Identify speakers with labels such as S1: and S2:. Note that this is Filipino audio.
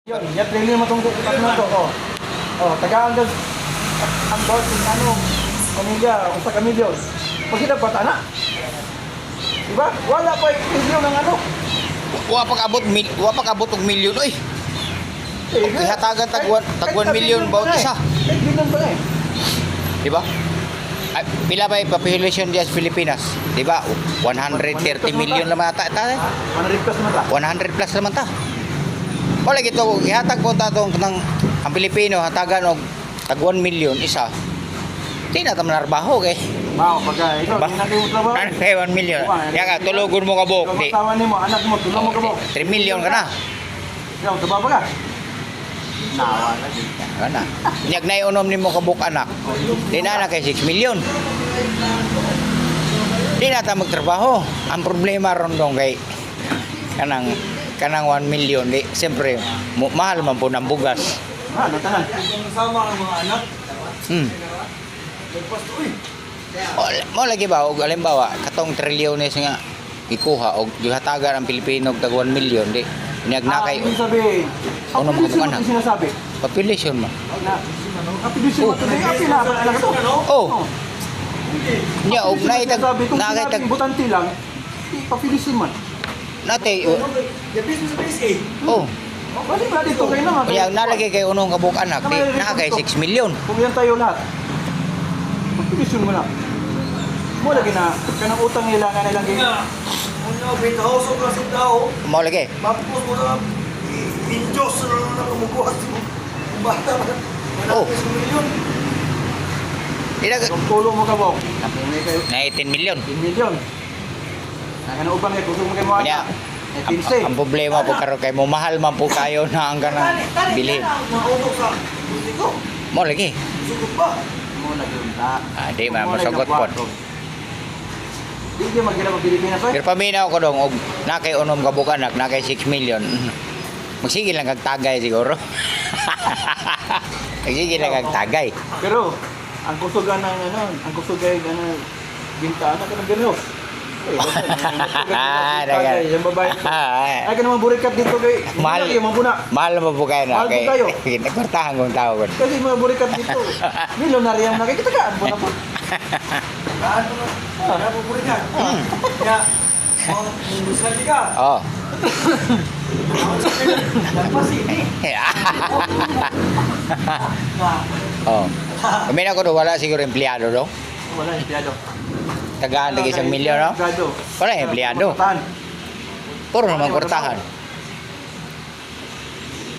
S1: Yun, ya trailer mo itong tatlo to. Oh, tagaan doon. Ang boss, yung ano, pamilya, kung sa kamilyon. Pag sila bata na. Diba? Wala pa yung milyon ng ano.
S2: Wa pa kabot og milyon oy. Ihatagan tag 1 million bawat isa.
S1: Milyon pa na eh.
S2: Di ba? Ay, pila ba yung population diyan sa Pilipinas? Di ba? 130 million naman ata.
S1: 100 plus naman ta.
S2: 100 plus naman ta. Wala gito, ihatag po tatong ng ang Pilipino hatagan og tag 1 million isa. Di na taman narbaho kay.
S1: Mao pagka ikaw,
S2: Ba?
S1: hindi natin mo trabaho.
S2: Ano kay 1 million? Ya ka tulugon mo kabok di.
S1: Ikaw ni mo, anak mo, tulong mo ka mo.
S2: 3 million ka na.
S1: Ikaw, trabaho ka? Nawa lagi.
S2: Kana. Nyag na unom nimo kabuk anak. Di na kay 6 million. Di na ta magtrabaho. Ang problema ron dong kay kanang 1 million di siyempre mahal man po ng bugas.
S1: Natanan. Kasama ang mga anak.
S2: Mo lagi ba og halimbawa katong trilyones nga ikuha og gihatagan ang Pilipino og tag 1 million di nyag na kay
S1: Ibig sabihin,
S2: Ano mo
S1: population
S2: anak?
S1: mo sinasabi.
S2: population mo.
S1: Population mo today, apil na anak to.
S2: Oh. Nya og naitag
S1: Sabi kung
S2: nakitag
S1: sinabing butante lang, population man.
S2: natay
S1: The business is
S2: oh.
S1: Bali ba dito kayo naman?
S2: Kaya nalagay kay unong kabuk anak di na kay 6 million.
S1: Kung yan tayo lahat, population mo na. Mo lagi na, kanang utang nila nga nilang ganyan.
S3: Ano, bitahoso ka sa tao,
S2: Mo lagi.
S3: mapos mo na pinjos na kumukuha sa bata.
S2: Oh.
S3: Malapis sa milyon.
S2: Ila
S1: Kung tulong mo ka mo, napumay kayo
S2: na 18 million.
S1: 10 million. Kanang ubang eh, kung mo kayo mo
S2: Kanya,
S1: anak,
S2: ang problema po karon kay mo mahal man po kayo na ang kanang bilhin.
S3: Mautok sa politiko.
S2: Mo lagi.
S3: Sugot ba?
S1: Mo lagi unta.
S2: Di man masagot po.
S1: Hindi magkira sa Pilipinas oy.
S2: Pero paminaw ko dong og na kay unom kabuk anak na kay 6 million. Magsige lang kag tagay siguro. Magsige lang kag tagay.
S1: Pero ang kusugan ng ano, ang kusugay ng bintana ka ng ganos.
S2: Dagan.
S1: Yung babae. Ay ka naman burikat dito kay.
S2: Mahal.
S1: Yung mabuna.
S2: Mahal mo po kayo na
S1: Mahal po
S2: kay.
S1: kayo.
S2: Nagkortahan kong tao ko.
S1: Kasi mga burikat dito. Milyonarya na kay kita ka. Ano po?
S3: Ano na? Ano po puri ka? Kaya, munggusan ka.
S2: Oh.
S3: Nagpasini.
S2: Oh. Paminaw ko do wala siguro empleyado do.
S1: Wala empleyado.
S2: Tagaan lagi isang milyon no.
S1: Empleyado.
S2: Wala empleyado.
S1: Tahan.
S2: Puro naman kortahan.